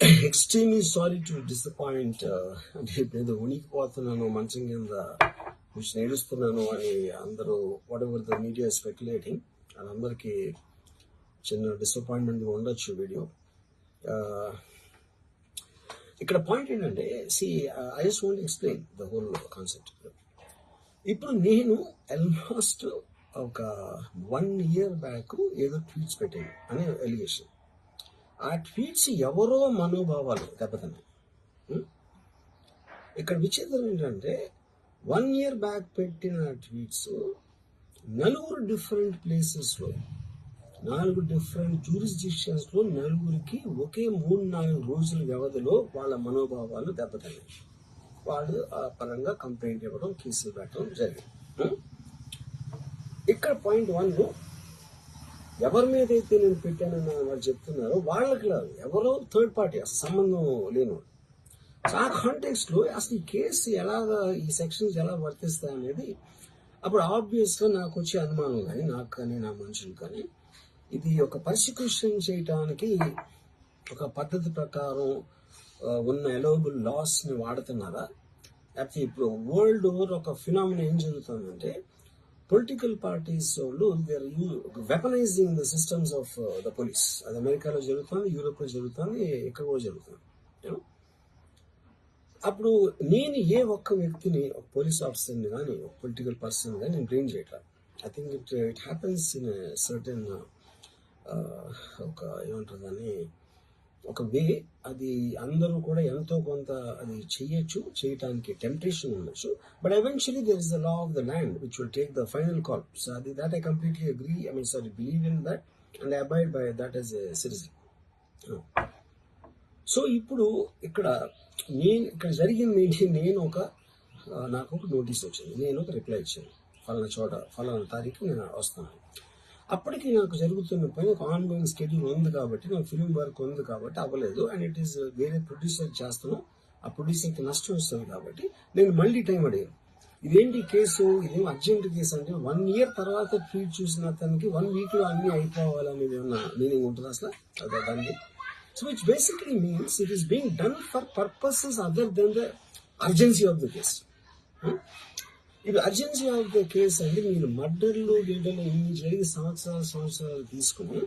Extremely sorry to disappoint. అంటే ఏదో ఉనికిపోతున్నాను మంచం కింద కొంచెం ఏడుస్తున్నాను అని అందరూ what ever the media speculating, అందరికీ చిన్న డిసప్పాయింట్మెంట్ ఉండొచ్చు వీడియో. ఇక్కడ పాయింట్ ఏంటంటే, I just want explain the whole concept. ఇప్పుడు నేను ఆల్మోస్ట్ ఒక 1 year బ్యాక్ ఏదో ట్వీట్స్ పెట్టాను అనే ఎలిగేషన్. ఆ ట్వీట్స్ ఎవరో మనోభావాలు దెబ్బతిన్నాయి. ఇక్కడ విచిత్రం ఏంటంటే 1 year బ్యాక్ పెట్టిన ట్వీట్స్ 4 డిఫరెంట్ ప్లేసెస్లో 4 డిఫరెంట్ జ్యూరిస్డిక్షన్స్లో 4కి ఒకే 3-4 రోజుల వ్యవధిలో వాళ్ళ మనోభావాలు దెబ్బతిన్నాయి. వాళ్ళు ఆ పరంగా కంప్లైంట్ ఇవ్వడం, కేసులు పెట్టడం జరిగింది. ఇక్కడ పాయింట్ 1, ఎవరి మీద అయితే నేను పెట్టానని వాళ్ళు చెప్తున్నారో వాళ్ళకి లేదు, ఎవరో థర్డ్ పార్టీ, అసలు సంబంధం లేనివాడు. ఆ కాంటెక్స్ట్ లో అసలు ఈ కేసు ఎలాగా, ఈ సెక్షన్స్ ఎలా వర్తిస్తాయి అనేది అప్పుడు ఆబ్వియస్ గా నాకు వచ్చే అనుమానం కానీ, నాకు కానీ నా మనుషులు కానీ, ఇది ఒక పర్సిక్యూషన్ చేయటానికి ఒక పద్ధతి ప్రకారం ఉన్న ఎలవబుల్ లాస్ ని వాడుతున్నారా, లేకపోతే ఇప్పుడు వరల్డ్ ఓవర్ ఒక ఫినామినా ఏం జరుగుతుందంటే, పొలిటికల్ పార్టీస్ వాళ్ళు they are weaponising the systems of the police. అది అమెరికాలో జరుగుతుంది, యూరోప్ లో జరుగుతుంది, ఇక్కడ కూడా జరుగుతుంది. అప్పుడు నేను ఏ ఒక్క వ్యక్తిని, ఒక పోలీస్ ఆఫీసర్ని కానీ, ఒక పొలిటికల్ పర్సన్ కానీ నేను బ్లేమ్ చేయట్లేదు. I think it happens in certain ఒక ఏమంటారు దాన్ని, ఒక వే. అది అందరూ కూడా ఎంతో కొంత అది చేయటానికి టెంప్టేషన్ ఉండొచ్చు. But eventually there is the law of the land which will take the final call. So అది that I completely agree, believe in that and I abide by that as a citizen. So ఇప్పుడు ఇక్కడ జరిగింది ఏంటి, నాకు ఒక notice వచ్చింది, నేను ఒక రిప్లై ఇచ్చాను, ఫలానా చోట ఫలానా తారీఖు నేను వస్తాను. అప్పటికి నాకు జరుగుతున్న పని ఒక ఆన్గోయింగ్ స్కెడ్యూల్ ఉంది కాబట్టి, నాకు ఫిల్మ్ వర్క్ ఉంది కాబట్టి అవ్వలేదు. అండ్ ఇట్ ఈస్ వేరే ప్రొడ్యూసర్ చేస్తున్నాం, ఆ ప్రొడ్యూసర్కి నష్టం వస్తుంది కాబట్టి నేను మళ్ళీ టైం అడిగాను. ఇదేంటి కేసు, ఇదేం అర్జెంట్ కేసు అంటే 1 year తర్వాత ట్వీట్ చూసిన అతనికి 1 week లో అన్ని అయిపోవాలనేది ఏమన్నా మీనింగ్ ఉంటుంది అసలు దానికి? So which basically means it is being done for purposes other than the urgency of the case. ఇది అర్జెన్సీ ఆఫ్ ద కేసు అంటే, మీరు మర్డర్లు గిడ్డలు ఇన్ని జరిగి సంవత్సరాలు తీసుకుని